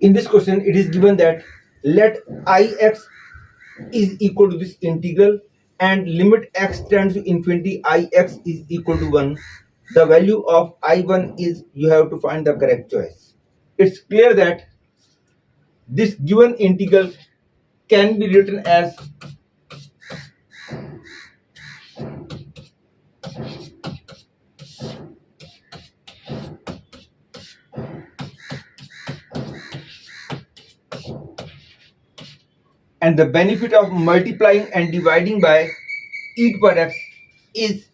In this question, it is given that let ix is equal to this integral and limit x tends to infinity, ix is equal to 1. The value of I1 is, you have to find the correct choice. It's clear that this given integral can be written as and the benefit of multiplying and dividing by e to power x is,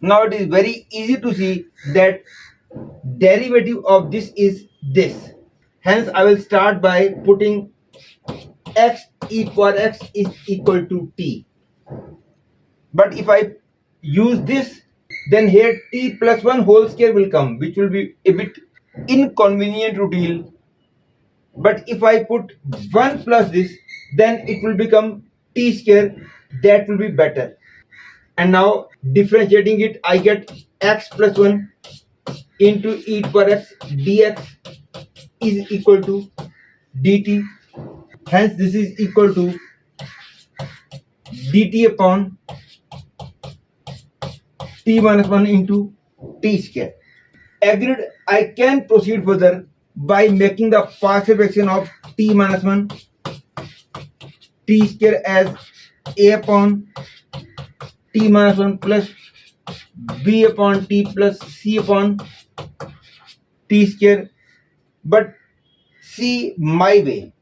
now it is very easy to see that derivative of this is this. Hence, I will start by putting x e to power x is equal to t. But if I use this, then here t plus 1 whole square will come, which will be a bit inconvenient to deal. But if I put 1 plus this, then it will become t square. That will be better. And now differentiating it, I get x plus 1 into e to power x dx is equal to dt. Hence, this is equal to dt upon t minus 1 into t square. Agreed, I can proceed further by making the partial fraction of t minus 1 t square as a upon t minus 1 plus b upon t plus c upon t square. But see, my way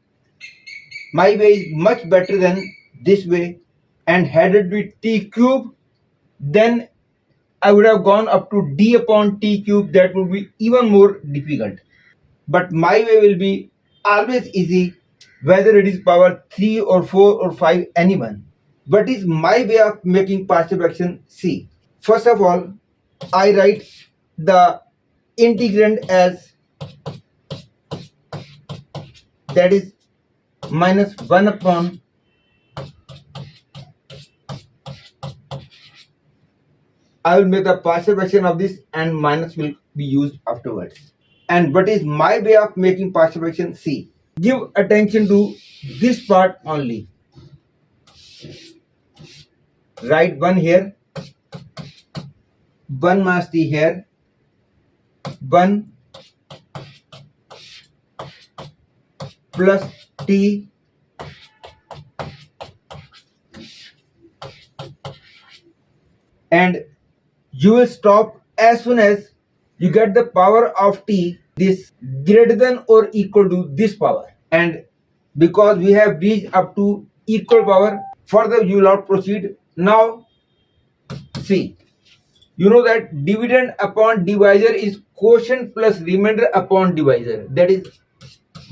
is much better than this way, and had it been t cube, then I would have gone up to d upon t cube. That would be even more difficult. But my way will be always easy, whether it is power 3 or 4 or 5, anyone. What is my way of making partial fraction? See, first of all, I write the integrand as, that is minus 1 upon I will make the partial fraction of this, and minus will be used afterwards. And what is my way of making partial fraction? See, give attention to this part only. Write 1 here, 1 minus t here, 1 plus t and you will stop as soon as you get the power of t this greater than or equal to this power. And because we have reached up to equal power, further you will not proceed. Now see, you know that dividend upon divisor is quotient plus remainder upon divisor. That is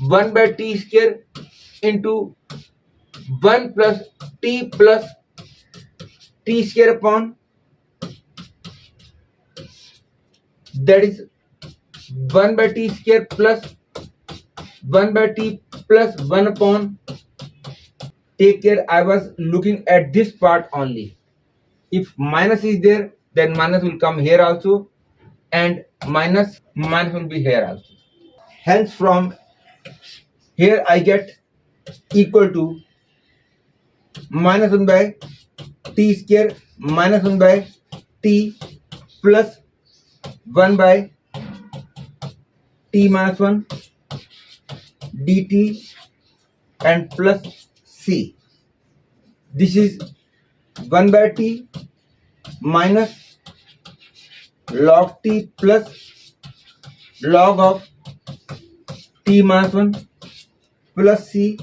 1 by t square into 1 plus t square upon, that is 1 by t square plus 1 by t plus 1 upon. Take care, I was looking at this part only. If minus is there, then minus will come here also, and minus will be here also. Hence, from here I get equal to minus 1 by t square minus 1 by t plus 1 by t minus 1 dt and plus c. This is 1 by t minus log t plus log of t minus 1 plus c,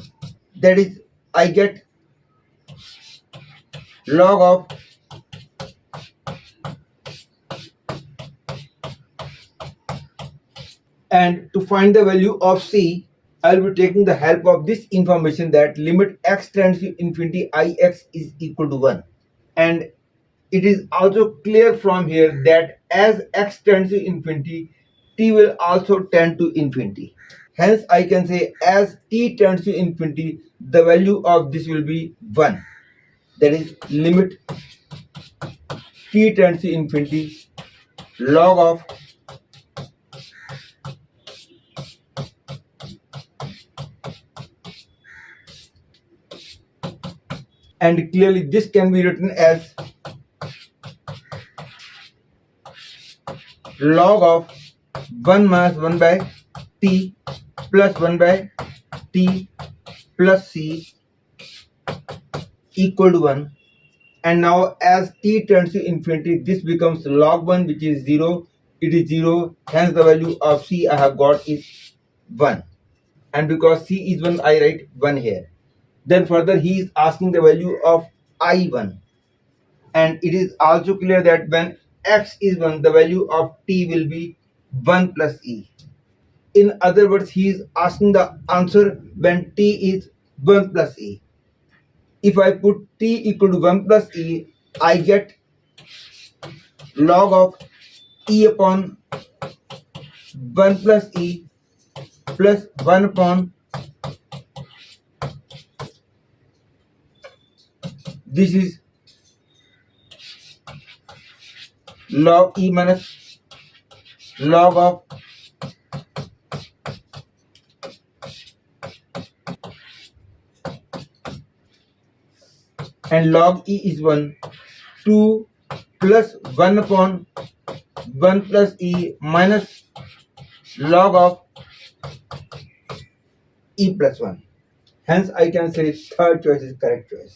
that is I get log of and to find the value of c, I will be taking the help of this information that limit x tends to infinity, ix is equal to 1. And it is also clear from here that as x tends to infinity, t will also tend to infinity. Hence, I can say as t tends to infinity, the value of this will be 1. That is limit t tends to infinity log of and clearly this can be written as log of 1 minus 1 by t plus 1 by t plus c equal to 1. And now as t turns to infinity, this becomes log 1, which is 0. It is 0, hence the value of c I have got is 1. And because c is 1, I write 1 here. Then further he is asking the value of I1. And it is also clear that when x is 1, the value of t will be 1 plus e. In other words, he is asking the answer when t is 1 plus e. If I put t equal to 1 plus e, I get log of e upon 1 plus e plus 1 upon this is log e minus log of and log e is 1, 2 plus 1 upon 1 plus e minus log of e plus 1. Hence I can say third choice is correct choice.